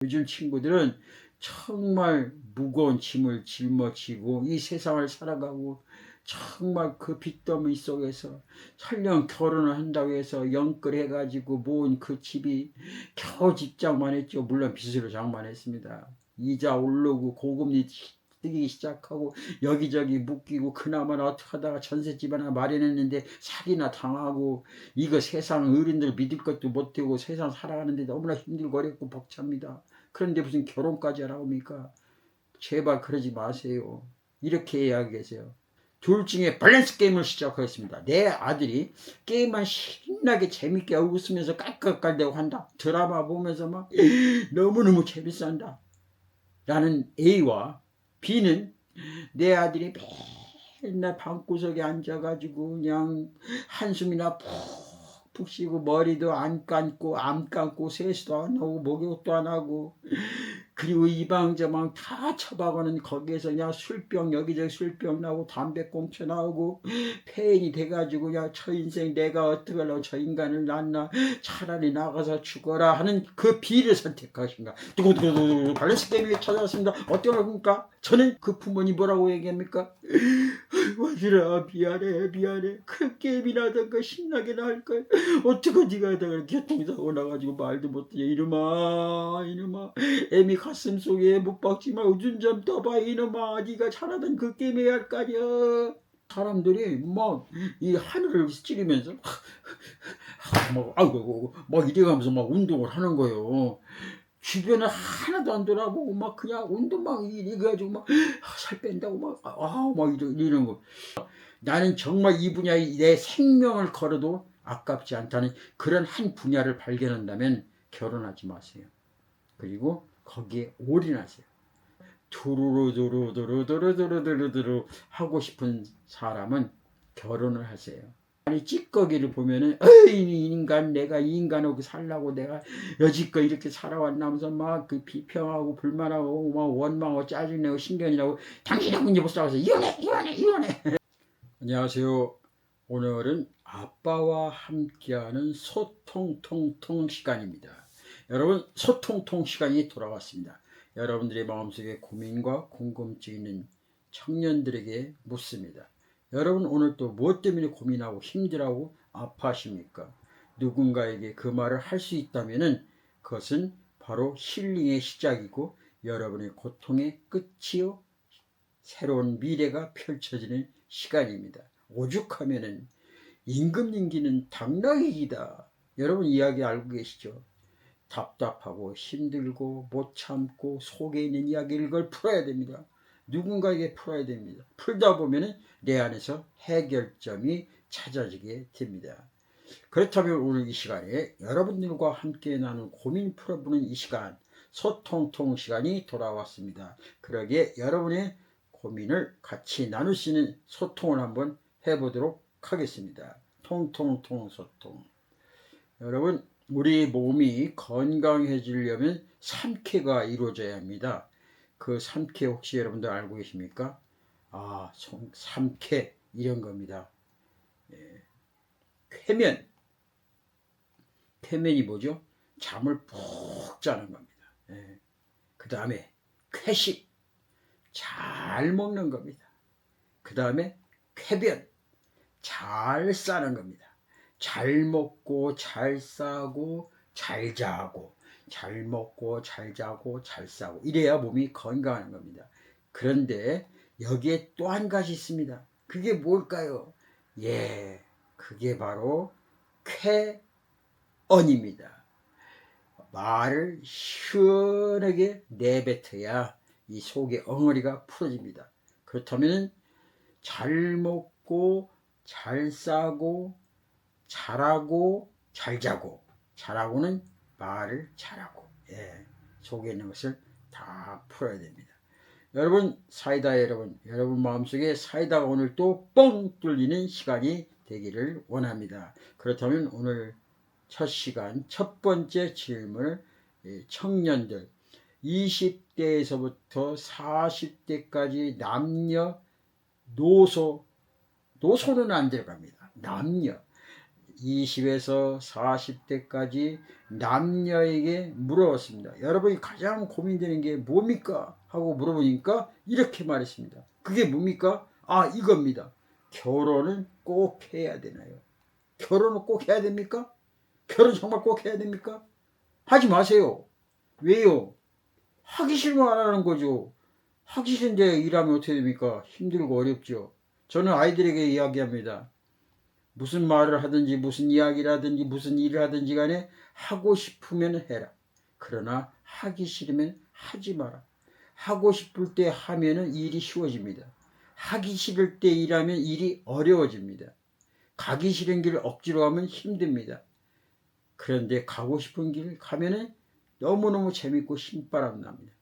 요즘 친구들은 정말 무거운 짐을 짊어지고 이 세상을 살아가고 정말 그 빚더미 속에서 설령 결혼을 한다고 해서 영끌해가지고 모은 그 집이 겨우 집장만 했죠. 물론 빚으로 장만했습니다. 이자 오르고 고금리 뜨기 시작하고 여기저기 묶이고 그나마 어떻게 하다가 전셋집 하나 마련했는데 사기나 당하고 이거 세상 어른들 믿을 것도 못되고 세상 살아가는데 너무나 힘들고 어렵고 벅찹니다. 그런데 무슨 결혼까지 하라고합니까? 제발 그러지 마세요. 이렇게 이야기하세요. 둘 중에 밸런스 게임을 시작하겠습니다. 내 아들이 게임만 신나게 재밌게 웃으면서 깔깔깔대고 한다. 드라마 보면서 막 너무너무 재밌어한다. 라는 A와 B는 내 아들이 맨날 방구석에 앉아가지고 그냥 한숨이나 푹푹 쉬고 머리도 안 감고 세수도 안 하고 목욕도 안 하고 그리고 이방저방 다 처박아는 거기에서 그냥 술병 여기저기 술병 나오고 담배꽁초 나오고 폐인이 돼가지고 그냥 저 인생 내가 어떻게 하려고 저 인간을 낳나 차라리 나가서 죽어라 하는 그 B를 선택하신가. 두구두구두구 밸런스 게임에 찾아왔습니다. 어떻게 합니까? 저는 그 부모님 뭐라고 얘기합니까? 아들아 미안해 그 게임이나 하던가 신나게 할걸 어떻게 네가 하다가 교통사고 나가지고 말도 못해. 이놈아 애미 가슴속에 못 박지 말고 눈 좀 떠봐. 이놈아 네가 잘하던 그 게임 해야 할 거 아니야. 사람들이 막 이 하늘을 찌르면서 막 아이고 막 이래가면서 막 운동을 하는 거예요. 주변에 하나도 안 돌아보고 막 그냥 운동 막 이래가지고 막 살 뺀다고 막 이러는 거. 나는 정말 이 분야에 내 생명을 걸어도 아깝지 않다는 그런 한 분야를 발견한다면 결혼하지 마세요. 그리고 거기에 올인하세요. 두루루두루두루두루두루두루 하고 싶은 사람은 결혼을 하세요. 아니 찌꺼기를 보면은 이 인간 내가 이 인간하고 살라고 내가 여지껏 이렇게 살아왔나면서 막 그 비평하고 불만하고 막 원망하고 짜증내고 신경이나고 당신하고 이제 못 살아서 이혼해. 안녕하세요. 오늘은 아빠와 함께하는 소통통통 시간입니다. 여러분 소통통 시간이 돌아왔습니다. 여러분들의 마음속에 고민과 궁금증이 있는 청년들에게 묻습니다. 여러분 오늘 또 무엇 때문에 고민하고 힘들어하고 아파하십니까? 누군가에게 그 말을 할 수 있다면 그것은 바로 힐링의 시작이고 여러분의 고통의 끝이요 새로운 미래가 펼쳐지는 시간입니다. 오죽하면은 임금님기는 당나귀기다. 여러분 이야기 알고 계시죠? 답답하고 힘들고 못 참고 속에 있는 이야기를 그걸 풀어야 됩니다. 누군가에게 풀어야 됩니다. 풀다 보면 내 안에서 해결점이 찾아지게 됩니다. 그렇다면 오늘 이 시간에 여러분들과 함께 나눈 고민 풀어보는 이 시간 소통통 시간이 돌아왔습니다. 그러기에 여러분의 고민을 같이 나눌 수 있는 소통을 한번 해보도록 하겠습니다. 통통통 소통. 여러분 우리 몸이 건강해지려면 3K가 이루어져야 합니다. 그 3K 혹시 여러분들 알고 계십니까? 3K 이런 겁니다. 쾌면이 뭐죠? 잠을 푹 자는 겁니다. 그 다음에 쾌식 잘 먹는 겁니다. 그 다음에 쾌변 잘 싸는 겁니다. 잘 먹고 잘 싸고 잘 자고 잘 먹고 잘 자고 잘 싸고 이래야 몸이 건강한 겁니다. 그런데 여기에 또 한 가지 있습니다. 그게 뭘까요? 그게 바로 쾌언입니다. 말을 시원하게 내뱉어야 이 속의 엉어리가 풀어집니다. 그렇다면 잘 먹고 잘 싸고 잘하고 잘 자고 잘하고는 말을 잘하고 속에 있는 것을 다 풀어야 됩니다. 여러분 사이다 여러분 마음속에 사이다가 오늘 또 뻥 뚫리는 시간이 되기를 원합니다. 그렇다면 오늘 첫 시간 첫 번째 질문을 청년들 20대에서부터 40대까지 남녀 노소는 안 들어갑니다. 남녀 20에서 40대까지 남녀에게 물어봤습니다. 여러분이 가장 고민되는 게 뭡니까? 하고 물어보니까 이렇게 말했습니다. 그게 뭡니까? 아, 이겁니다. 결혼은 꼭 해야 되나요? 결혼은 꼭 해야 됩니까? 결혼 정말 꼭 해야 됩니까? 하지 마세요. 왜요? 하기 싫으면 안 하는 거죠. 하기 싫은데 일하면 어떻게 됩니까? 힘들고 어렵죠. 저는 아이들에게 이야기합니다. 무슨 말을 하든지 무슨 이야기를 하든지 무슨 일을 하든지 간에 하고 싶으면 해라. 그러나 하기 싫으면 하지 마라. 하고 싶을 때 하면은 일이 쉬워집니다. 하기 싫을 때 일하면 일이 어려워집니다. 가기 싫은 길을 억지로 가면 힘듭니다. 그런데 가고 싶은 길 가면은 너무너무 재밌고 신바람 납니다.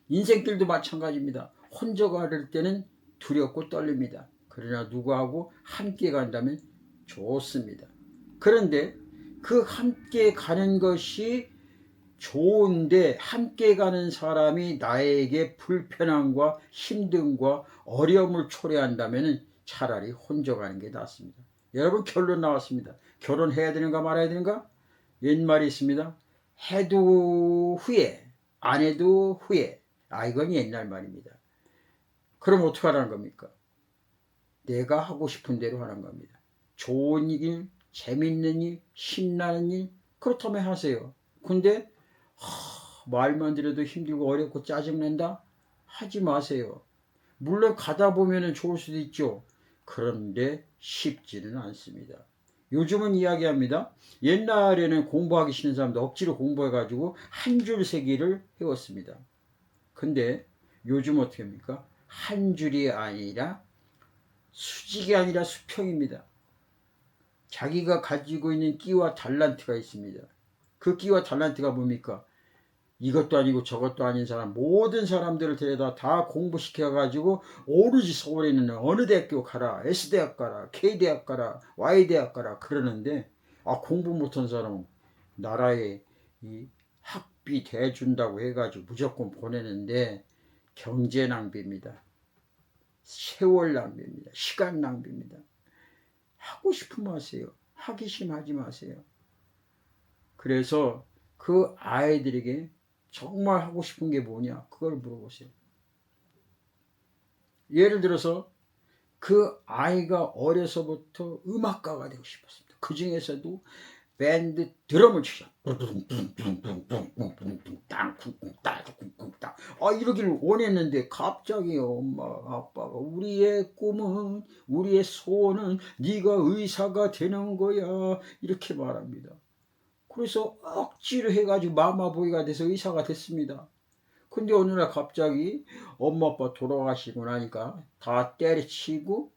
인생길도 마찬가지입니다. 혼자 가를 때는 두렵고 떨립니다. 그러나 누구하고 함께 간다면 좋습니다. 그런데 그 함께 가는 것이 좋은데 함께 가는 사람이 나에게 불편함과 힘듦과 어려움을 초래한다면 차라리 혼자 가는 게 낫습니다. 여러분, 결론 나왔습니다. 결혼해야 되는가 말아야 되는가? 옛말이 있습니다. 해도 후회, 안 해도 후회. 아, 이건 옛날 말입니다. 그럼 어떻게 하라는 겁니까? 내가 하고 싶은 대로 하는 겁니다. 좋은 일, 재밌는 일, 신나는 일, 그렇다면 하세요. 근데 말만 들어도 힘들고 어렵고 짜증난다? 하지 마세요. 물론 가다 보면 좋을 수도 있죠. 그런데 쉽지는 않습니다. 요즘은 이야기합니다. 옛날에는 공부하기 싫은 사람도 억지로 공부해가지고 한 줄 세기를 해왔습니다. 근데 요즘 어떻게 합니까? 한 줄이 아니라 수직이 아니라 수평입니다. 자기가 가지고 있는 끼와 달란트가 있습니다. 그 끼와 달란트가 뭡니까? 이것도 아니고 저것도 아닌 사람, 모든 사람들을 데려다 다 공부시켜가지고 오로지 서울에 있는 어느 대학교 가라, S대학 가라, K대학 가라, Y대학 가라 그러는데, 아, 공부 못한 사람은 나라에 이 학비 대준다고 해가지고 무조건 보내는데 경제 낭비입니다. 세월 낭비입니다. 시간 낭비입니다. 하고 싶으면 하세요. 하기 싫으면 하지 마세요. 그래서 그 아이들에게 정말 하고 싶은 게 뭐냐? 그걸 물어보세요. 예를 들어서 그 아이가 어려서부터 음악가가 되고 싶었습니다. 그 중에서도 밴드 드럼을 치죠. 아, 이러기를 원했는데 갑자기 엄마 아빠가 우리의 꿈은 우리의 소원은 네가 의사가 되는 거야 이렇게 말합니다. 그래서 억지로 해가지고 마마보이가 돼서 의사가 됐습니다. 근데 어느 날 갑자기 엄마 아빠 돌아가시고 나니까 다 때려치고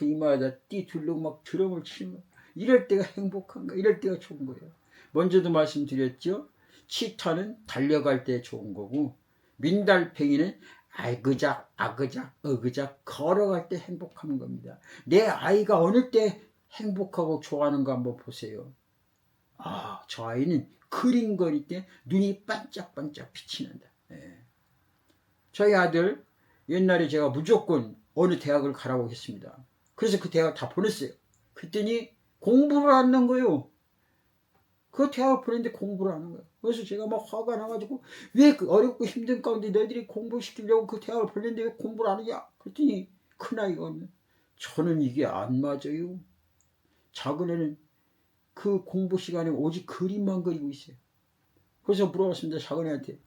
이마에다 띠 둘르고 막 드럼을 치는, 이럴 때가 행복한가? 이럴 때가 좋은 거예요. 먼저도 말씀드렸죠. 치타는 달려갈 때 좋은 거고 민달팽이는 알그작 아그작 어그작 걸어갈 때 행복한 겁니다. 내 아이가 어느 때 행복하고 좋아하는가 한번 보세요. 아, 저 아이는 그림 그릴 때 눈이 반짝반짝 빛이 난다. 예. 저희 아들 옛날에 제가 무조건 어느 대학을 가라고 했습니다. 그래서 그 대학 다 보냈어요. 그랬더니 공부를 안 한 거예요. 그 대학 보냈는데 공부를 안 한 거예요. 그래서 제가 막 화가 나가지고 왜 그 어렵고 힘든 가운데 너희들이 공부시키려고 그 대학을 보냈는데 왜 공부를 안 하냐? 그랬더니 큰아이가 저는 이게 안 맞아요. 작은 애는 그 공부 시간에 오직 그림만 그리고 있어요. 그래서 물어봤습니다. 작은 애한테.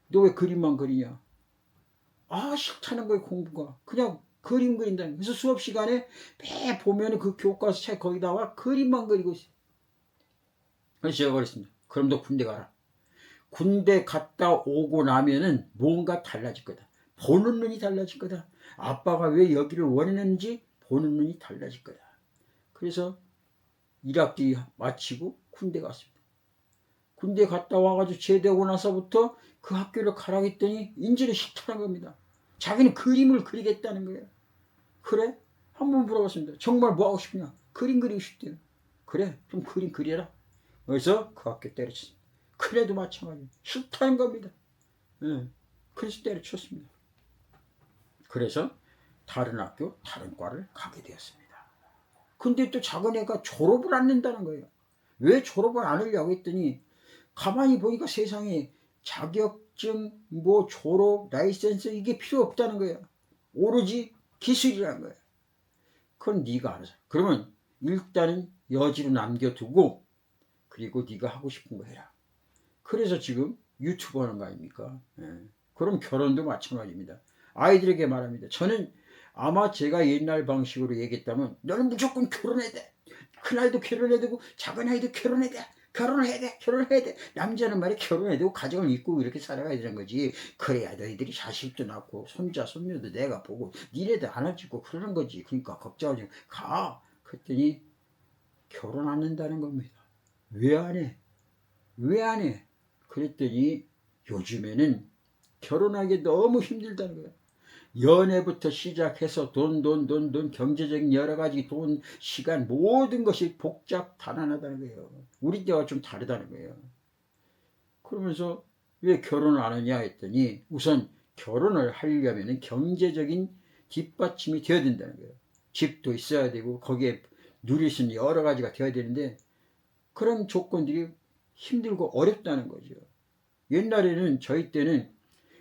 너 왜 그림만 그리냐? 아, 싫다는 거예요, 공부가. 그냥 그림 그린다. 그래서 수업 시간에 매 보면 그 교과서 책 거기다가 그림만 그리고 있어요. 그래서 제가 그랬습니다. 그럼 너 군대 가라. 군대 갔다 오고 나면은 뭔가 달라질 거다. 보는 눈이 달라질 거다. 아빠가 왜 여기를 원했는지 보는 눈이 달라질 거다. 그래서 1학기 마치고 군대 갔습니다. 군대 갔다 와가지고 제대하고 나서부터 그 학교를 가라고 했더니 인지를 싫다는 겁니다. 자기는 그림을 그리겠다는 거예요. 그래? 한번 물어봤습니다. 정말 뭐 하고 싶냐? 그림 그리고 싶대요. 그래, 좀 그림 그려라. 그래서 그 학교 때려쳤습니다. 그래도 마찬가지 싫다는 겁니다. 예. 그래서 때려쳤습니다. 그래서 다른 학교, 다른 과를 가게 되었습니다. 근데 또 작은 애가 졸업을 안 한다는 거예요. 왜 졸업을 안 하려고 했더니 가만히 보니까 세상에 자격증, 뭐 졸업, 라이센스 이게 필요 없다는 거예요. 오로지 기술이라는 거예요. 그건 네가 알아서. 그러면 일단은 여지로 남겨두고 그리고 네가 하고 싶은 거 해라. 그래서 지금 유튜브 하는 거 아닙니까? 예. 그럼 결혼도 마찬가지입니다. 아이들에게 말합니다. 저는 아마 제가 옛날 방식으로 얘기했다면 너는 무조건 결혼해야 돼. 큰아이도 결혼해야 되고 작은아이도 결혼해야 돼. 결혼해야 돼. 결혼해야 돼. 남자는 말이 결혼해야 되고 가정을 이끌고 이렇게 살아가야 되는 거지. 그래야 너희들이 자식도 낳고 손자 손녀도 내가 보고 니네도 안아주고 그러는 거지. 그러니까 걱정하지 가. 그랬더니 결혼 안 한다는 겁니다. 왜 안 해? 왜 안 해? 그랬더니 요즘에는 결혼하기 너무 힘들다는 거예요. 연애부터 시작해서 돈, 경제적인 여러 가지 돈, 시간, 모든 것이 복잡 단안하다는 거예요. 우리 때와 좀 다르다는 거예요. 그러면서 왜 결혼을 안 하냐 했더니 우선 결혼을 하려면 경제적인 뒷받침이 되어야 된다는 거예요. 집도 있어야 되고 거기에 누릴 수 있는 여러 가지가 되어야 되는데 그런 조건들이 힘들고 어렵다는 거죠. 옛날에는 저희 때는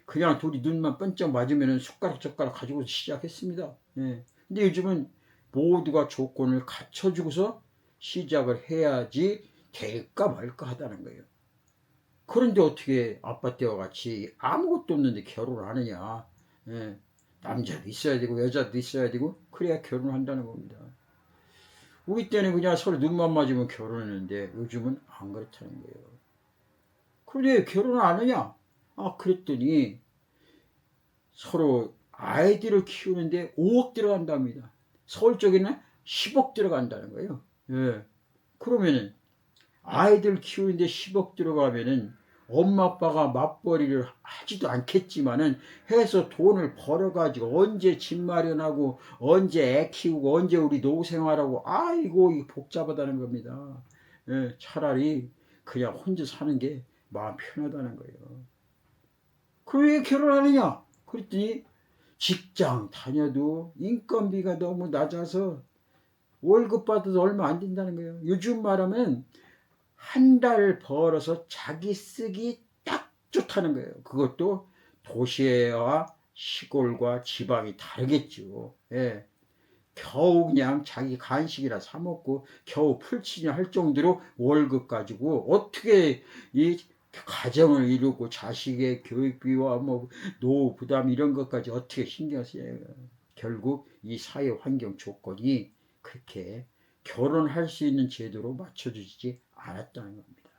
그냥 둘이 눈만 번쩍 맞으면 숟가락 젓가락 가지고 시작했습니다. 예. 근데 요즘은 모두가 조건을 갖춰주고서 시작을 해야지 될까 말까 하다는 거예요. 그런데 어떻게 아빠 때와 같이 아무것도 없는데 결혼을 하느냐. 예. 남자도 있어야 되고 여자도 있어야 되고 그래야 결혼을 한다는 겁니다. 우리 때는 그냥 서로 눈만 맞으면 결혼했는데 요즘은 안 그렇다는 거예요. 그런데 결혼을 안 하냐? 아, 그랬더니 서로 아이들을 키우는데 5억 들어간답니다. 서울 쪽에는 10억 들어간다는 거예요. 예. 그러면은 아이들 키우는데 10억 들어가면은 엄마 아빠가 맞벌이를 하지도 않겠지만은 해서 돈을 벌어가지고 언제 집 마련하고 언제 애 키우고 언제 우리 노후 생활하고 아이고 이거 복잡하다는 겁니다. 예. 차라리 그냥 혼자 사는 게 마음 편하다는 거예요. 그럼 왜 결혼하느냐? 그랬더니 직장 다녀도 인건비가 너무 낮아서 월급 받아도 얼마 안 된다는 거예요. 요즘 말하면 한 달 벌어서 자기 쓰기 딱 좋다는 거예요. 그것도 도시와 시골과 지방이 다르겠죠. 예. 겨우 그냥 자기 간식이라 사 먹고 겨우 풀치냐 할 정도로 월급 가지고 어떻게 이 가정을 이루고 자식의 교육비와 뭐 노후 부담 이런 것까지 어떻게 신경 써요. 결국 이 사회 환경 조건이 그렇게 결혼할 수 있는 제도로 맞춰주지 않았다는 겁니다.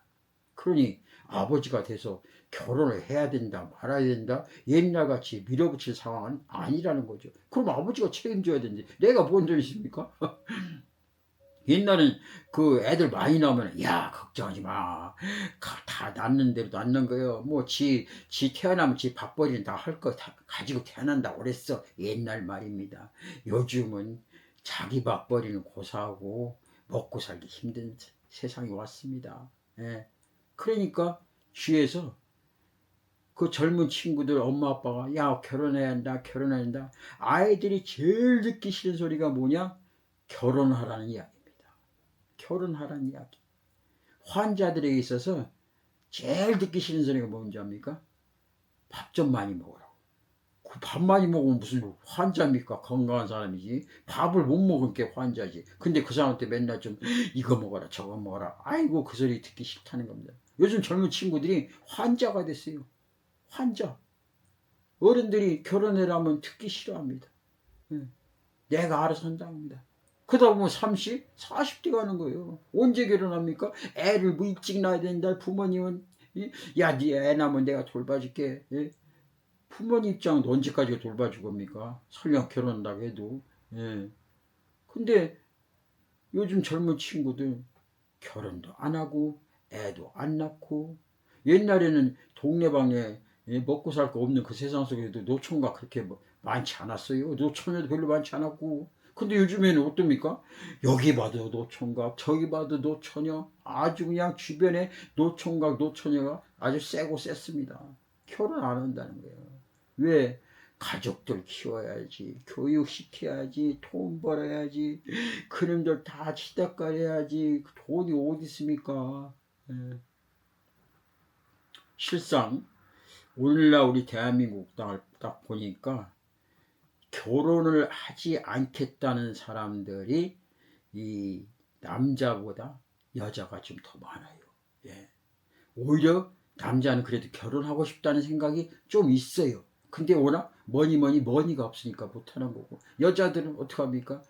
그러니 아버지가 돼서 결혼을 해야 된다 말아야 된다 옛날같이 밀어붙일 상황은 아니라는 거죠. 그럼 아버지가 책임져야 되는데 내가 뭔 줄 있습니까? 옛날엔 그 애들 많이 나오면 야 걱정하지 마. 다 낳는 대로 낳는 거예요. 뭐 지 태어나면 지 밥벌이는 다 할 거 다 가지고 태어난다고 그랬어. 옛날 말입니다. 요즘은 자기 밥벌이는 고사하고 먹고 살기 힘든 세상이 왔습니다. 예. 그러니까 주위에서 그 젊은 친구들 엄마 아빠가 야 결혼해야 한다 결혼해야 한다 아이들이 제일 듣기 싫은 소리가 뭐냐 결혼하라는 이야기입니다. 결혼하라는 이야기. 환자들에게 있어서 제일 듣기 싫은 소리가 뭔지 압니까? 밥 좀 많이 먹으라고. 그 밥 많이 먹으면 무슨 환자입니까? 건강한 사람이지. 밥을 못 먹은 게 환자지. 근데 그 사람한테 맨날 좀 이거 먹어라 저거 먹어라. 아이고 그 소리 듣기 싫다는 겁니다. 요즘 젊은 친구들이 환자가 됐어요. 환자. 어른들이 결혼해라면 듣기 싫어합니다. 내가 알아서 한답니다. 그러다 보면 30, 40대 가는 거예요. 언제 결혼합니까? 애를 뭐 일찍 낳아야 된다. 부모님은 야, 네 애 낳으면 내가 돌봐줄게. 예? 부모님 입장은 언제까지 돌봐줄 겁니까? 설령 결혼한다고 해도. 예. 근데 요즘 젊은 친구들 결혼도 안 하고 애도 안 낳고 옛날에는 동네방네 먹고 살 거 없는 그 세상 속에도 노총각 그렇게 뭐 많지 않았어요. 노처녀도 별로 많지 않았고 근데 요즘에는 어떻습니까? 여기 봐도 노총각 저기 봐도 노처녀 아주 그냥 주변에 노총각 노처녀가 아주 세고 셌습니다. 결혼 안 한다는 거예요. 왜? 가족들 키워야지, 교육시켜야지, 돈 벌어야지, 그놈들 다 치닥거려야지. 돈이 어디 있습니까? 예. 실상 오늘날 우리 대한민국 땅을 딱 보니까 결혼을 하지 않겠다는 사람들이 이 남자보다 여자가 좀 더 많아요. 예. 오히려 남자는 그래도 결혼하고 싶다는 생각이 좀 있어요. 근데 워낙 머니가 없으니까 못하는 거고, 여자들은 어떡합니까?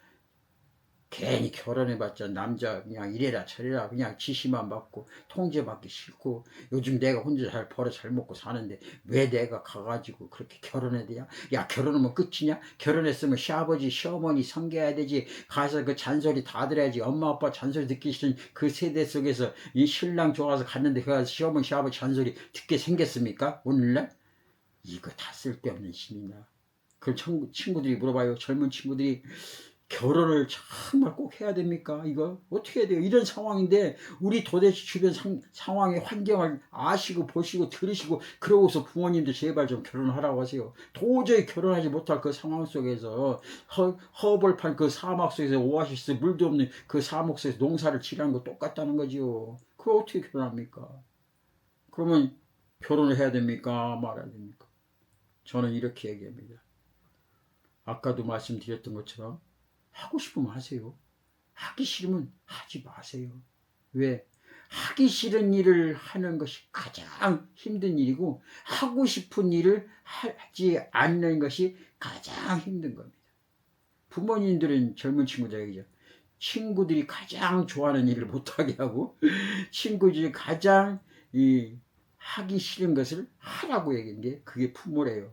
괜히 결혼해봤자 남자 그냥 이래라 저래라 그냥 지시만 받고 통제받기 싫고, 요즘 내가 혼자 잘 벌어 잘 먹고 사는데 왜 내가 가가지고 그렇게 결혼해야 되냐? 야, 결혼하면 끝이냐? 결혼했으면 시아버지 시어머니 섬겨야 되지, 가서 그 잔소리 다 들어야지. 엄마 아빠 잔소리 듣기 싫은 그 세대 속에서 이 신랑 좋아서 갔는데 그 가서 시어머니 시아버지 잔소리 듣게 생겼습니까? 오늘날? 이거 다 쓸데없는 신이나. 그럼 친구들이 물어봐요. 젊은 친구들이 결혼을 정말 꼭 해야 됩니까? 이거 어떻게 해야 돼요? 이런 상황인데 우리 도대체 주변 상황의 환경을 아시고 보시고 들으시고, 그러고서 부모님도 제발 좀 결혼하라고 하세요. 도저히 결혼하지 못할 그 상황 속에서 허벌판 그 사막 속에서 오아시스 물도 없는 그 사막 속에서 농사를 지라는 거 똑같다는 거지요. 그걸 어떻게 결혼합니까? 그러면 결혼을 해야 됩니까? 말아야 됩니까? 저는 이렇게 얘기합니다. 아까도 말씀드렸던 것처럼 하고 싶으면 하세요. 하기 싫으면 하지 마세요. 왜? 하기 싫은 일을 하는 것이 가장 힘든 일이고, 하고 싶은 일을 하지 않는 것이 가장 힘든 겁니다. 부모님들은 젊은 친구들에게 친구들이 가장 좋아하는 일을 못하게 하고, 친구들이 가장 하기 싫은 것을 하라고 얘기한 게 그게 부모래요.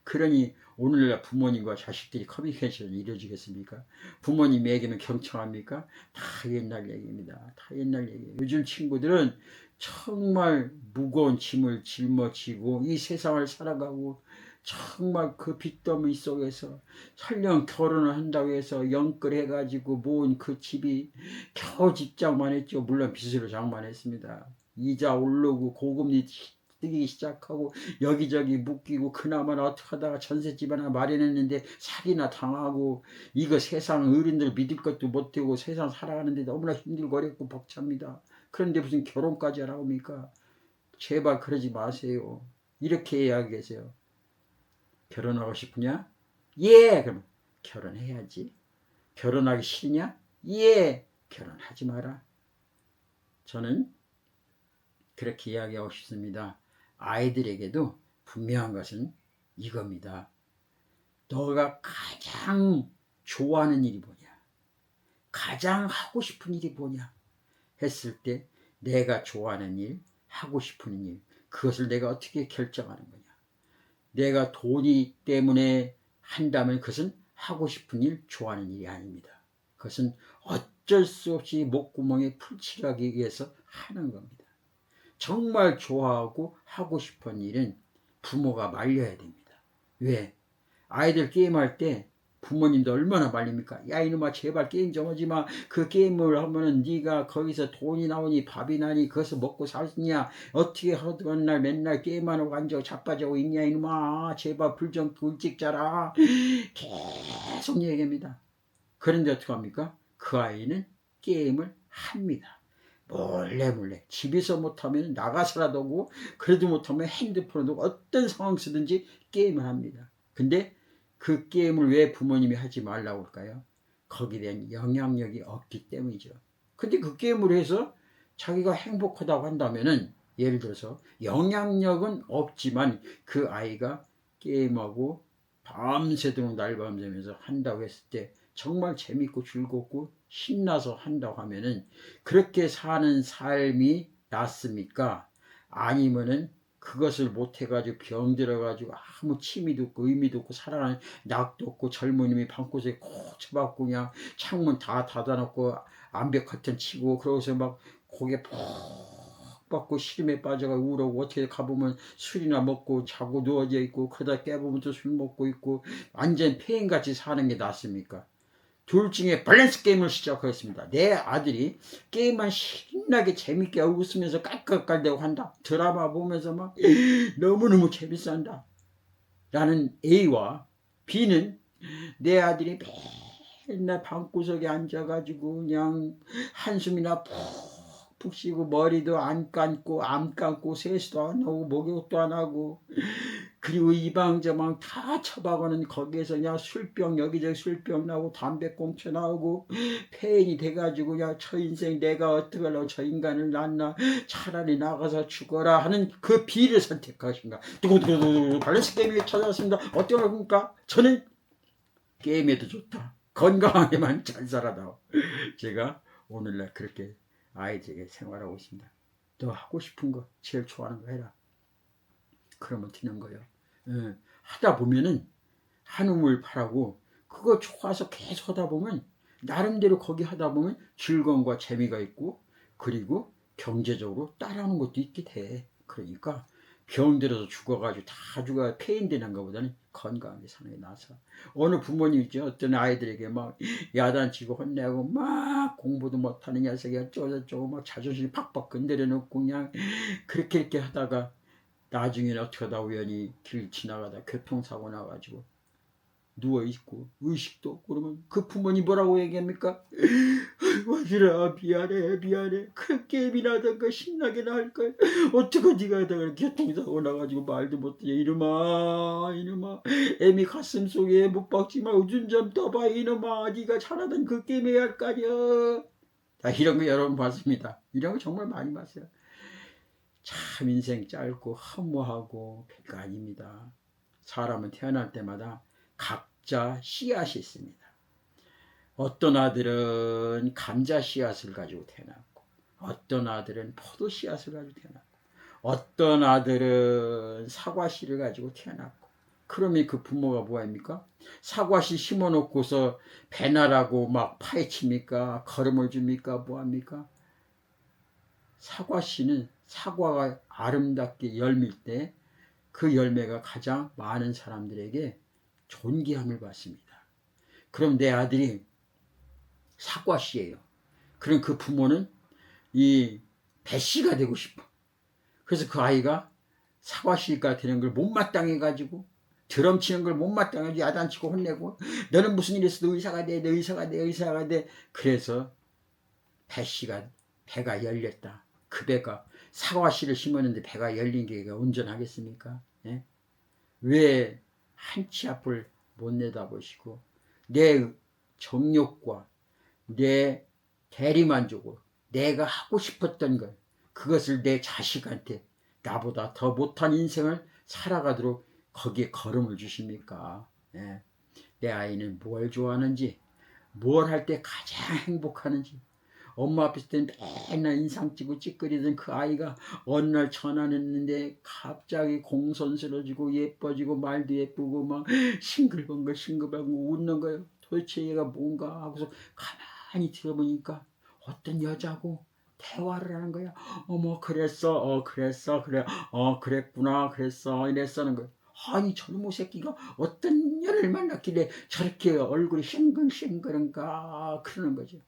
그러니 오늘날 부모님과 자식들이 커뮤니케이션이 이루어지겠습니까? 부모님 얘기는 경청합니까? 다 옛날 얘기입니다. 다 옛날 얘기예요. 요즘 친구들은 정말 무거운 짐을 짊어지고 이 세상을 살아가고, 정말 그 빚더미 속에서 설령 결혼을 한다고 해서 영끌해가지고 모은 그 집이 겨우 집장만 했죠. 물론 빚으로 장만했습니다. 이자 오르고 고금리 뜨기 시작하고 여기저기 묶이고, 그나마나 어떻게 하다가 전셋집 하나 마련했는데 사기나 당하고, 이거 세상 어른들 믿을 것도 못되고 세상 살아가는데 너무나 힘들고 어렵고 벅찹니다. 그런데 무슨 결혼까지 하라고 합니까? 제발 그러지 마세요. 이렇게 이야기하세요. 결혼하고 싶으냐? 예! 그럼 결혼해야지. 결혼하기 싫냐? 예! 결혼하지 마라. 저는 그렇게 이야기하고 싶습니다. 아이들에게도 분명한 것은 이겁니다. 너가 가장 좋아하는 일이 뭐냐? 가장 하고 싶은 일이 뭐냐? 했을 때 내가 좋아하는 일, 하고 싶은 일, 그것을 내가 어떻게 결정하는 거냐? 내가 돈이 때문에 한다면 그것은 하고 싶은 일, 좋아하는 일이 아닙니다. 그것은 어쩔 수 없이 목구멍에 풀칠하기 위해서 하는 겁니다. 정말 좋아하고 하고 싶은 일은 부모가 말려야 됩니다. 왜? 아이들 게임할 때 부모님도 얼마나 말립니까? 야, 이놈아 제발 게임 좀 하지 마. 그 게임을 하면은 네가 거기서 돈이 나오니 밥이 나니 그것을 먹고 살겠냐? 어떻게 하던 날 맨날 게임하고 앉아 자빠지고 있냐 이놈아. 제발 불 좀 일찍 자라. 계속 얘기합니다. 그런데 어떡합니까? 그 아이는 게임을 합니다. 몰래 집에서 못하면 나가서라도 오고, 그래도 못하면 핸드폰으로 어떤 상황 쓰든지 게임을 합니다. 근데 그 게임을 왜 부모님이 하지 말라고 할까요? 거기에 대한 영향력이 없기 때문이죠. 근데 그 게임을 해서 자기가 행복하다고 한다면은, 예를 들어서 영향력은 없지만 그 아이가 게임하고 밤새도록 날밤새면서 한다고 했을 때 정말 재밌고 즐겁고 신나서 한다고 하면은, 그렇게 사는 삶이 낫습니까? 아니면은 그것을 못해가지고 병들어가지고 아무 취미도 없고 의미도 없고 살아가는 낙도 없고, 젊은이미 밤곳에 콕 쳐박고 그냥 창문 다 닫아놓고 암벽 커튼 치고, 그러고서 막 고개 푹 받고 시름에 빠져가 우울하고, 어떻게 가보면 술이나 먹고 자고 누워져 있고, 그러다 깨보면 또 술 먹고 있고, 완전 폐인같이 사는 게 낫습니까? 둘 중에 밸런스 게임을 시작하겠습니다. 내 아들이 게임만 신나게 재밌게 웃으면서 깔깔깔대고 한다. 드라마 보면서 막 너무너무 재밌어 한다. 라는 A와 B는 내 아들이 맨날 방구석에 앉아가지고 그냥 한숨이나 푹푹 쉬고 머리도 안 감고 세수도 안 하고 목욕도 안 하고 그리고 이방저방 다 처박아는 거기에서 그냥 술병 여기저기 술병 나오고 담배꽁초 나오고 폐인이 돼가지고 그냥 저 인생 내가 어떻게 하려고 저 인간을 낳나 차라리 나가서 죽어라 하는 그 B를 선택하신가. 두구두구두구 밸런스 게임에 찾아왔습니다. 어떻게 합니까? 저는 게임에도 좋다. 건강하게만 잘 살아다. 제가 오늘날 그렇게 아이들에게 생활하고 있습니다. 너 하고 싶은 거 제일 좋아하는 거 해라. 그러면 되는 거예요. 하다 보면은 한우물 파라고 그거 좋아서 계속 하다 보면 나름대로 거기 하다 보면 즐거움과 재미가 있고 그리고 경제적으로 따라오는 것도 있게 돼. 그러니까 병들어서 죽어가지고 다 죽어 폐인되는 것보다는 건강하게 사는 게 나아서. 어느 부모님 있죠. 어떤 아이들에게 막 야단치고 혼내고 막 공부도 못하는 녀석이 어쩌고저쩌고 막 자존심 팍팍 건드려 놓고 그냥 그렇게 이렇게 하다가 나중에는 어떻게 하다 우연히 길 지나가다 교통사고 나가지고 누워있고 의식도 없고 그러면 그 부모님 뭐라고 얘기합니까? 아들아 미안해 그 게임이나 하던가 신나게나 할걸 어떻게 네가 하다가 교통사고 나가지고 말도 못해 이놈아 애미 가슴속에 못 박지 말고 눈 좀 떠봐 이놈아 네가 잘하던 그 게임 해야 할 거 아니야. 자, 이런 거 여러분 봤습니다. 이런 거 정말 많이 봤어요. 참 인생 짧고 허무하고 별거 아닙니다. 사람은 태어날 때마다 각자 씨앗이 있습니다. 어떤 아들은 감자 씨앗을 가지고 태어났고 어떤 아들은 포도 씨앗을 가지고 태어났고 어떤 아들은 사과씨를 가지고 태어났고 그러면 그 부모가 뭐합니까? 사과씨 심어놓고서 배나라고 막 파헤칩니까? 걸음을 줍니까? 뭐합니까? 사과씨는 사과가 아름답게 열밀 때 그 열매가 가장 많은 사람들에게 존귀함을 받습니다. 그럼 내 아들이 사과씨예요. 그럼 그 부모는 이 배씨가 되고 싶어. 그래서 그 아이가 사과씨가 되는 걸 못마땅해 가지고 드럼 치는 걸 못마땅해 가지고 야단치고 혼내고 너는 무슨 일 있어도 의사가 돼, 너 의사가 돼. 그래서 배가 열렸다. 그 배가 사과씨를 심었는데 배가 열린 게 온전하겠습니까? 예? 왜 한 치 앞을 못 내다보시고 내 정욕과 내 대리만족으로 내가 하고 싶었던 것 그것을 내 자식한테 나보다 더 못한 인생을 살아가도록 거기에 걸음을 주십니까? 예. 내 아이는 뭘 좋아하는지 뭘 할 때 가장 행복하는지 엄마 앞에 있을 때는 맨날 인상 찌고 찌끄리던 그 아이가 어느 날 전화했는데 갑자기 공손스러워지고 예뻐지고 말도 예쁘고 막 싱글벙글 웃는 거예요. 도대체 얘가 뭔가 하고서 가만히 들어보니까 어떤 여자하고 대화를 하는 거야. 어머 그랬어 그래 그랬구나 그랬어 이랬어는 거야. 아니 저놈의 새끼가 어떤 년을 만났길래 저렇게 얼굴이 싱글싱글한가 그러는 거죠.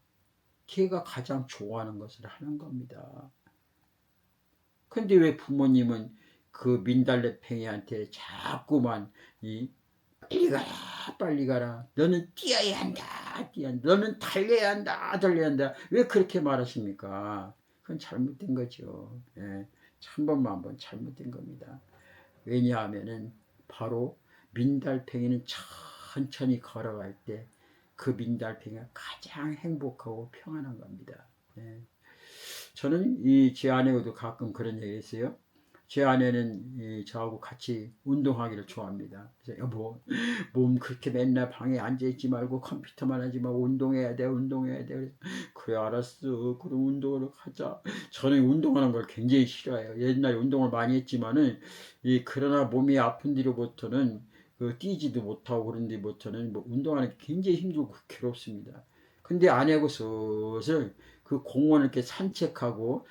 걔가 가장 좋아하는 것을 하는 겁니다. 근데 왜 부모님은 그 민달래팽이한테 자꾸만 빨리 가라 너는 뛰어야 한다 너는 달려야 한다 왜 그렇게 말하십니까? 그건 잘못된 거죠. 예, 한 번만 한번 잘못된 겁니다. 왜냐하면은 바로 민달팽이는 천천히 걸어갈 때 그 민달팽이가 가장 행복하고 평안한 겁니다. 예. 저는 제 아내하고도 가끔 그런 얘기 했어요. 제 아내는 저하고 같이 운동하기를 좋아합니다. 그래서 여보 몸 그렇게 맨날 방에 앉아있지 말고 컴퓨터만 하지 말고 운동해야 돼. 그래 알았어. 그럼 운동을 하자. 저는 운동하는 걸 굉장히 싫어해요. 옛날에 운동을 많이 했지만은 그러나 몸이 아픈 뒤로부터는 뛰지도 못하고 그런 뒤부터는 뭐 운동하는 게 굉장히 힘들고 괴롭습니다. 근데 아내하고 슬슬 그 공원을 이렇게 산책하고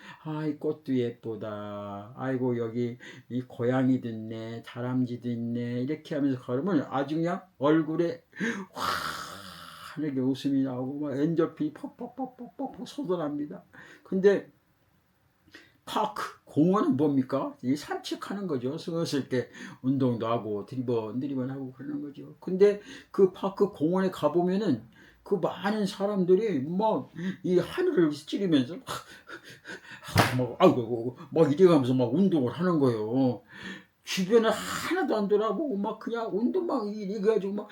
이 꽃도 예쁘다 아이고 여기 이 고양이도 있네 다람쥐도 있네 이렇게 하면서 걸으면 아주 그냥 얼굴에 환하게 웃음이 나오고 막 엔돌핀이 퍽퍽퍽퍽퍽 솟아납니다. 근데 파크 공원은 뭡니까? 이 산책하는 거죠. 슬슬 이렇게 운동도 하고 드리번 하고 그러는 거죠. 근데 그 파크 공원에 가보면은 그 많은 사람들이 막 이 하늘을 찌르면서 막 아이고 막 이래가면서 막 운동을 하는 거예요. 주변에 하나도 안 돌아보고 막 그냥 운동 막 이래가지고 막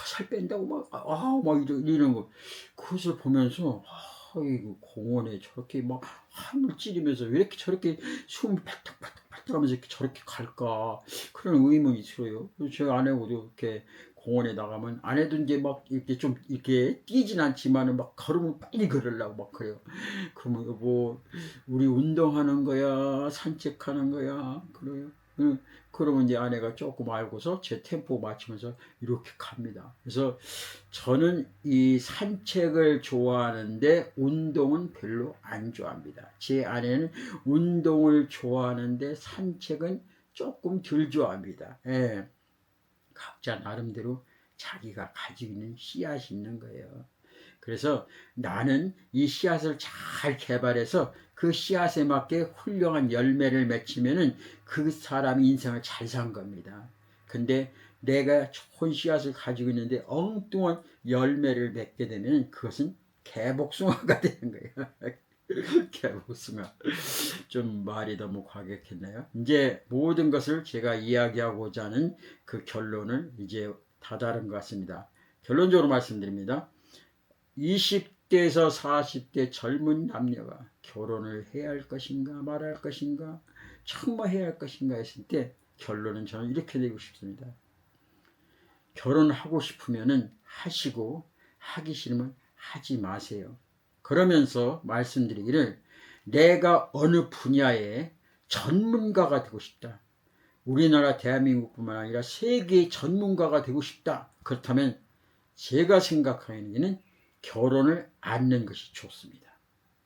살 뺀다고 막 이러는 거. 그것을 보면서 이거 공원에 저렇게 막 하늘 찌르면서 왜 이렇게 저렇게 숨 팔딱팔딱 하면서 이렇게 저렇게 갈까 그런 의문이 들어요. 그래서 제 아내하고도 이렇게 공원에 나가면 아내도 이제 막 이렇게 좀 이렇게 뛰진 않지만은 막 걸으면 빨리 걸으려고 막 그래요. 그러면 여보 우리 운동하는 거야 산책하는 거야 그래요. 응. 그러면 이제 아내가 조금 알고서 제 템포 맞추면서 이렇게 갑니다. 그래서 저는 이 산책을 좋아하는데 운동은 별로 안 좋아합니다. 제 아내는 운동을 좋아하는데 산책은 조금 덜 좋아합니다. 예. 각자 나름대로 자기가 가지고 있는 씨앗이 있는 거예요. 그래서 나는 이 씨앗을 잘 개발해서 그 씨앗에 맞게 훌륭한 열매를 맺히면은 그 사람이 인생을 잘 산 겁니다. 근데 내가 좋은 씨앗을 가지고 있는데 엉뚱한 열매를 맺게 되면 그것은 개복숭아가 되는 거예요. 개복숭아. 좀 말이 너무 과격했나요? 이제 모든 것을 제가 이야기하고자 하는 그 결론을 이제 다다른 것 같습니다. 결론적으로 말씀드립니다. 20대에서 40대 젊은 남녀가 결혼을 해야 할 것인가 말할 것인가 정말 해야 할 것인가 했을 때 결론은 저는 이렇게 내고 싶습니다. 결혼하고 싶으면 하시고 하기 싫으면 하지 마세요. 그러면서 말씀드리기를 내가 어느 분야에 전문가가 되고 싶다. 우리나라 대한민국뿐만 아니라 세계의 전문가가 되고 싶다. 그렇다면 제가 생각하기에는 결혼을 않는 것이 좋습니다.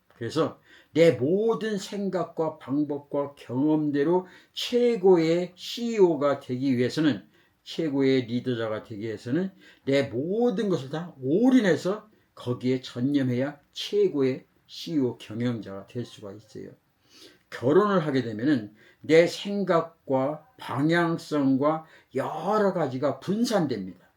그래서 내 모든 생각과 방법과 경험대로 최고의 CEO가 되기 위해서는 최고의 리더자가 되기 위해서는 내 모든 것을 다 올인해서 거기에 전념해야 최고의 CEO 경영자가 될 수가 있어요. 결혼을 하게 되면은 내 생각과 방향성과 여러 가지가 분산됩니다.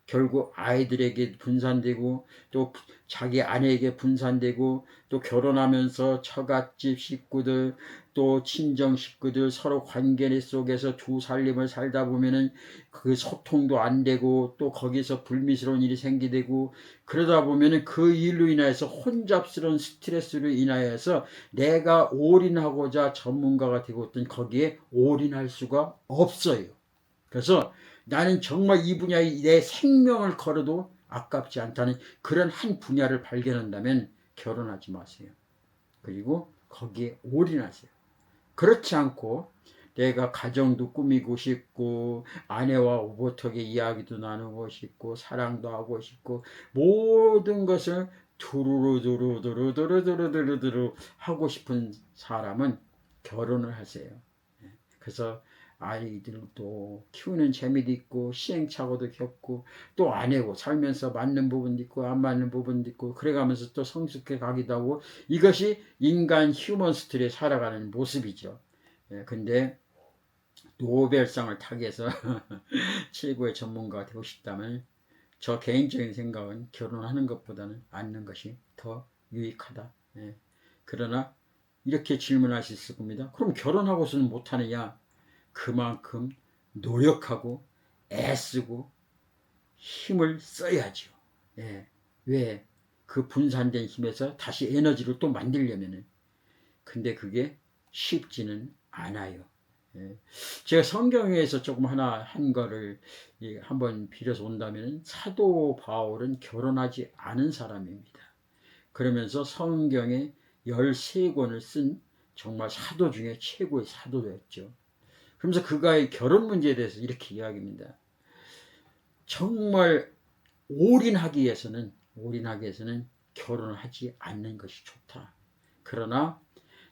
결국 아이들에게 분산되고 또 자기 아내에게 분산되고 또 결혼하면서 처갓집 식구들 또 친정 식구들 서로 관계 속에서 두 살림을 살다 보면은 그 소통도 안 되고 또 거기서 불미스러운 일이 생기되고 그러다 보면은 그 일로 인하여서 혼잡스러운 스트레스로 인하여서 내가 올인하고자 전문가가 되고 있던 거기에 올인할 수가 없어요. 그래서 나는 정말 이 분야에 내 생명을 걸어도 아깝지 않다는 그런 한 분야를 발견한다면 결혼하지 마세요. 그리고 거기에 올인하세요. 그렇지 않고 내가 가정도 꾸미고 싶고 아내와 오붓하게 이야기도 나누고 싶고 사랑도 하고 싶고 모든 것을 두루루두루두루두루두루두루 하고 싶은 사람은 결혼을 하세요. 그래서 아이들도 키우는 재미도 있고 시행착오도 겪고 또 아내고 살면서 맞는 부분도 있고 안 맞는 부분도 있고 그래가면서 또 성숙해 가기도 하고 이것이 인간 휴먼스트리에 살아가는 모습이죠. 근데 노벨상을 타기 위해서 최고의 전문가가 되고 싶다면 저 개인적인 생각은 결혼하는 것보다는 않는 것이 더 유익하다. 그러나 이렇게 질문할 수 있을 겁니다. 그럼 결혼하고서는 못하느냐? 그만큼 노력하고 애쓰고 힘을 써야죠. 왜? 그 분산된 힘에서 다시 에너지를 또 만들려면은. 근데 그게 쉽지는 않아요. 제가 성경에서 조금 하나 한 거를 한번 빌어서 온다면 사도 바울은 결혼하지 않은 사람입니다. 그러면서 성경에 13권을 쓴 정말 사도 중에 최고의 사도였죠. 그러면서 그가의 결혼 문제에 대해서 이렇게 이야기합니다. 정말 올인하기 위해서는 결혼을 하지 않는 것이 좋다. 그러나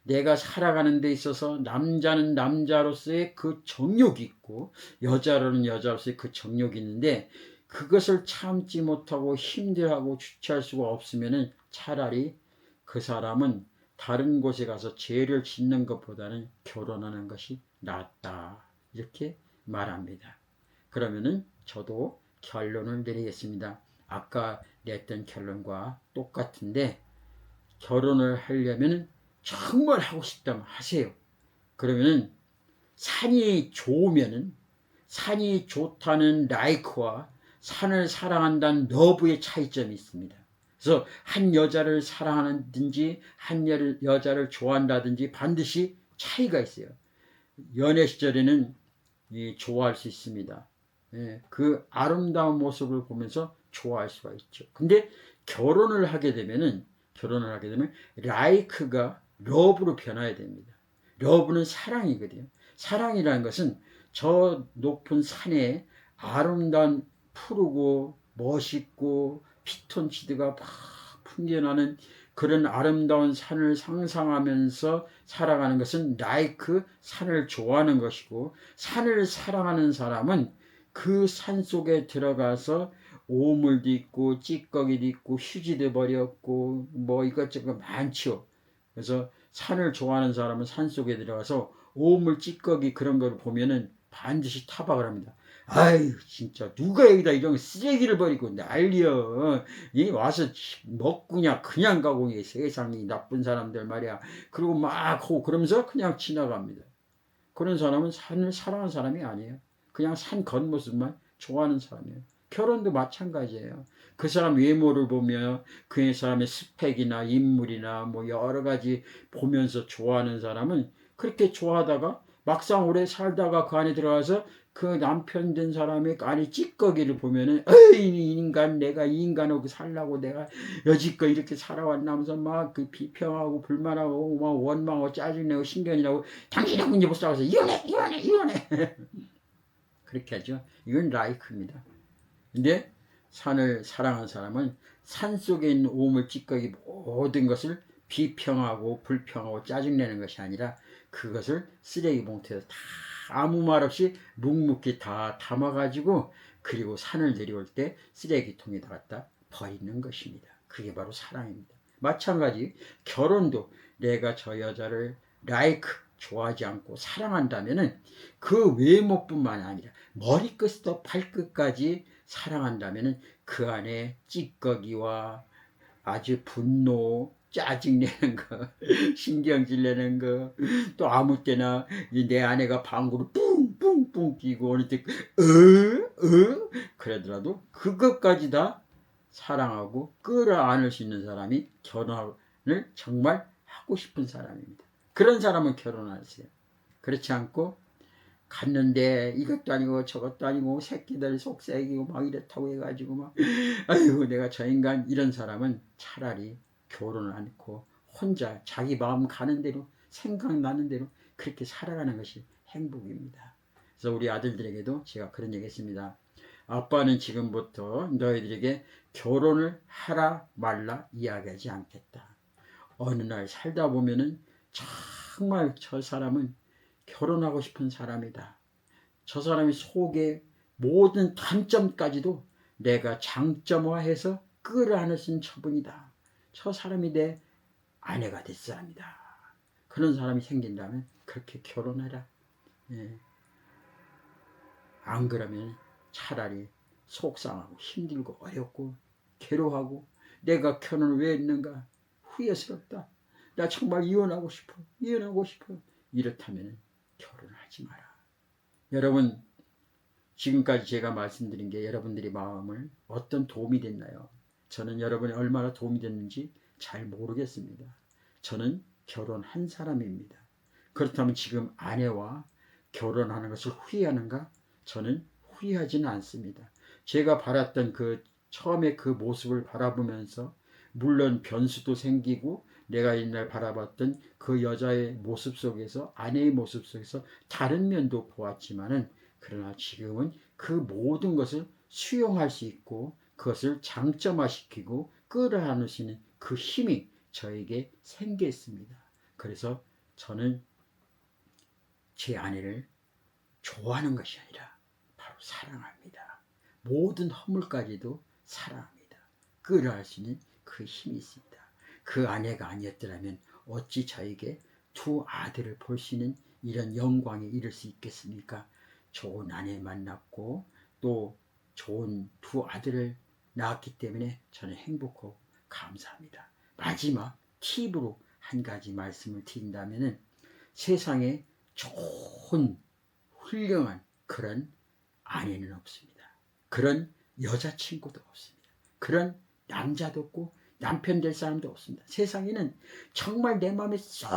내가 살아가는 데 있어서 남자는 남자로서의 그 정욕이 있고 여자로는 여자로서의 그 정욕이 있는데 그것을 참지 못하고 힘들어하고 주체할 수가 없으면 차라리 그 사람은 다른 곳에 가서 죄를 짓는 것보다는 결혼하는 것이 낫다. 이렇게 말합니다. 그러면은 저도 결론을 내리겠습니다. 아까 냈던 결론과 똑같은데 결혼을 하려면 정말 하고 싶다면 하세요. 그러면은 산이 좋으면은 산이 좋다는 라이크와 산을 사랑한다는 러브의 차이점이 있습니다. 그래서 한 여자를 사랑하든지 한 여자를 좋아한다든지 반드시 차이가 있어요. 연애 시절에는 좋아할 수 있습니다. 그 아름다운 모습을 보면서 좋아할 수가 있죠. 근데 결혼을 하게 되면 라이크가 러브로 변화해야 됩니다. 러브는 사랑이거든요. 사랑이라는 것은 저 높은 산에 아름다운 푸르고 멋있고 피톤치드가 막 풍겨나는 그런 아름다운 산을 상상하면서 살아가는 것은 라이크 산을 좋아하는 것이고, 산을 사랑하는 사람은 그 산 속에 들어가서 오물도 있고 찌꺼기도 있고 휴지도 버렸고 뭐 이것저것 많죠. 그래서 산을 좋아하는 사람은 산 속에 들어가서 오물 찌꺼기 그런 걸 보면은 반드시 타박을 합니다. 아유 진짜 누가 여기다 이런 쓰레기를 버리고 난리여. 이 와서 먹구냐 그냥 가고 이 세상이 나쁜 사람들 말이야. 그리고 막 하고 그러면서 그냥 지나갑니다. 그런 사람은 산을 사랑하는 사람이 아니에요. 그냥 산 겉모습만 좋아하는 사람이에요. 결혼도 마찬가지예요. 그 사람 외모를 보며 그 사람의 스펙이나 인물이나 뭐 여러 가지 보면서 좋아하는 사람은 그렇게 좋아하다가 막상 오래 살다가 그 안에 들어가서 그 남편 된 사람의 안에 찌꺼기를 보면은 에이 이 인간 내가 이 인간하고 살라고 내가 여지껏 이렇게 살아왔나 하면서 막 그 비평하고 불만하고 막 원망하고 짜증내고 신경이 나고 당신하고 이제 못 살아서 이혼해 그렇게 하죠. 이건 라이크입니다. 근데 산을 사랑하는 사람은 산 속에 있는 오물 찌꺼기 모든 것을 비평하고 불평하고 짜증내는 것이 아니라 그것을 쓰레기 봉투에서 다 아무 말 없이 묵묵히 다 담아가지고 그리고 산을 내려올 때 쓰레기통에 갖다 버리는 것입니다. 그게 바로 사랑입니다. 마찬가지 결혼도 내가 저 여자를 라이크 좋아하지 않고 사랑한다면은 그 외모뿐만 아니라 머리끝부터 발끝까지 사랑한다면은 그 안에 찌꺼기와 아주 분노, 짜증내는 거, 신경질 내는 거, 또 아무 때나 내 아내가 방구를 뿡뿡뿡 끼고 어느 때 그러더라도 그것까지 다 사랑하고 끌어안을 수 있는 사람이 결혼을 정말 하고 싶은 사람입니다. 그런 사람은 결혼하세요. 그렇지 않고 갔는데 이것도 아니고 저것도 아니고 새끼들 속삭이고 막 이렇다고 해가지고 막 아이고 내가 저 인간 이런 사람은 차라리 결혼을 않고 혼자 자기 마음 가는 대로 생각나는 대로 그렇게 살아가는 것이 행복입니다. 그래서 우리 아들들에게도 제가 그런 얘기 했습니다. 아빠는 지금부터 너희들에게 결혼을 하라 말라 이야기하지 않겠다. 어느 날 살다 보면은 정말 저 사람은 결혼하고 싶은 사람이다. 저 사람의 속에 모든 단점까지도 내가 장점화해서 끌어안을 수 있는 처분이다. 저 사람이 내 아내가 될 사람이다. 그런 사람이 생긴다면 그렇게 결혼해라. 예. 안 그러면 차라리 속상하고 힘들고 어렵고 괴로워하고 내가 결혼을 왜 했는가 후회스럽다. 나 정말 이혼하고 싶어. 이렇다면 결혼하지 마라. 여러분 지금까지 제가 말씀드린 게 여러분들의 마음을 어떤 도움이 됐나요? 저는 여러분이 얼마나 도움이 됐는지 잘 모르겠습니다. 저는 결혼한 사람입니다. 그렇다면 지금 아내와 결혼하는 것을 후회하는가? 저는 후회하지는 않습니다. 제가 바랐던 그 처음에 그 모습을 바라보면서 물론 변수도 생기고 내가 옛날 바라봤던 그 여자의 모습 속에서 아내의 모습 속에서 다른 면도 보았지만은 그러나 지금은 그 모든 것을 수용할 수 있고 그것을 장점화시키고 끌어안을 수 있는 그 힘이 저에게 생겼습니다. 그래서 저는 제 아내를 좋아하는 것이 아니라 바로 사랑합니다. 모든 허물까지도 사랑합니다. 끌어할 수 있는 그 힘이 있습니다. 그 아내가 아니었더라면 어찌 저에게 두 아들을 볼 수 있는 이런 영광에 이를 수 있겠습니까? 좋은 아내 만났고 또 좋은 두 아들을 낳았기 때문에 저는 행복하고 감사합니다. 마지막 팁으로 한 가지 말씀을 드린다면 세상에 좋은 훌륭한 그런 아내는 없습니다. 그런 여자친구도 없습니다. 그런 남자도 없고 남편 될 사람도 없습니다. 세상에는 정말 내 마음에 쏙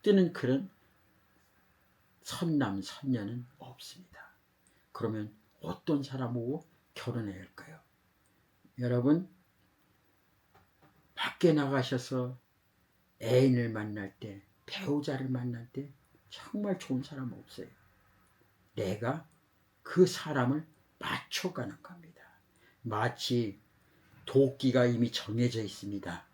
드는 그런 선남 선녀는 없습니다. 그러면 어떤 사람하고 결혼해야 할까요? 여러분, 밖에 나가셔서 애인을 만날 때, 배우자를 만날 때 정말 좋은 사람 없어요. 내가 그 사람을 맞춰가는 겁니다. 마치 도끼가 이미 정해져 있습니다.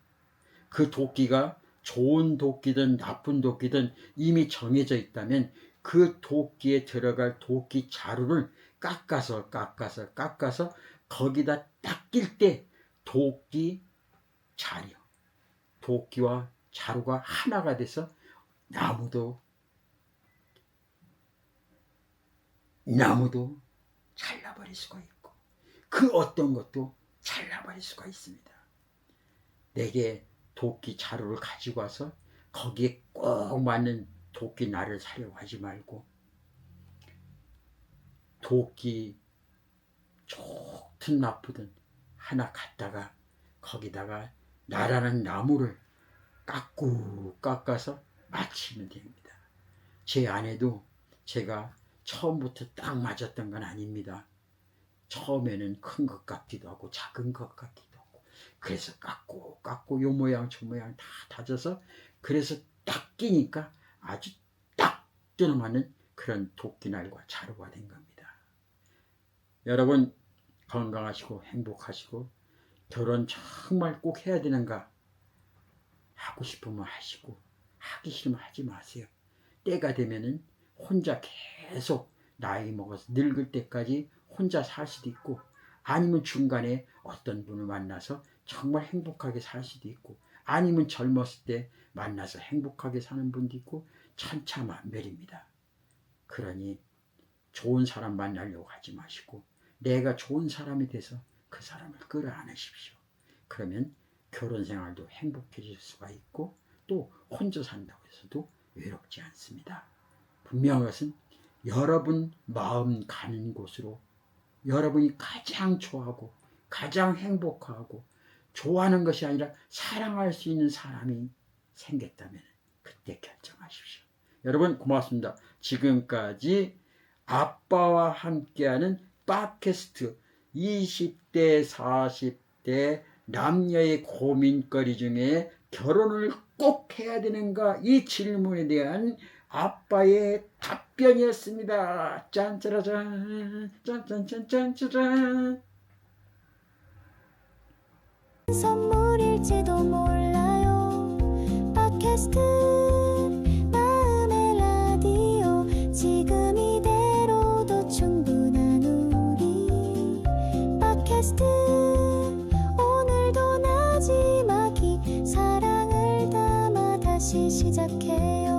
그 도끼가 좋은 도끼든 나쁜 도끼든 이미 정해져 있다면 그 도끼에 들어갈 도끼 자루를 깎아서 거기다 딱 낄 때 도끼 자루, 도끼와 자루가 하나가 돼서 나무도 잘라버릴 수가 있고 그 어떤 것도 잘라버릴 수가 있습니다. 내게 도끼 자루를 가지고 와서 거기에 꼭 맞는 도끼 날을 사려고 하지 말고 도끼 좋든 나쁘든 하나 갖다가 거기다가 나라는 나무를 깎아서 맞추면 됩니다. 제 아내도 제가 처음부터 딱 맞았던 건 아닙니다. 처음에는 큰 것 같기도 하고 작은 것 같기도 하고 그래서 깎고 요 모양 저 모양 다 다져서 그래서 딱 끼니까 아주 딱 들어맞는 그런 도끼날과 자루가 된 겁니다. 여러분 건강하시고 행복하시고 결혼 정말 꼭 해야 되는가? 하고 싶으면 하시고 하기 싫으면 하지 마세요. 때가 되면은 혼자 계속 나이 먹어서 늙을 때까지 혼자 살 수도 있고 아니면 중간에 어떤 분을 만나서 정말 행복하게 살 수도 있고 아니면 젊었을 때 만나서 행복하게 사는 분도 있고 천차만별입니다. 그러니 좋은 사람 만나려고 하지 마시고 내가 좋은 사람이 돼서 그 사람을 끌어안으십시오. 그러면 결혼 생활도 행복해질 수가 있고 또 혼자 산다고 해서도 외롭지 않습니다. 분명한 것은 여러분 마음 가는 곳으로 여러분이 가장 좋아하고 가장 행복하고 좋아하는 것이 아니라 사랑할 수 있는 사람이 생겼다면 그때 결정하십시오. 여러분 고맙습니다. 지금까지 아빠와 함께하는 팟캐스트 20대 40대 남녀의 고민거리 중에 결혼을 꼭 해야 되는가 이 질문에 대한 아빠의 답변이었습니다. 짠짜라짠 짠짠짠짠짠 선물일지도 몰라요. 팟캐스트 마음의 라디오 지금 이대로도 충분한 우리 팟캐스트 오늘도 나지막이 사랑을 담아 다시 시작해요.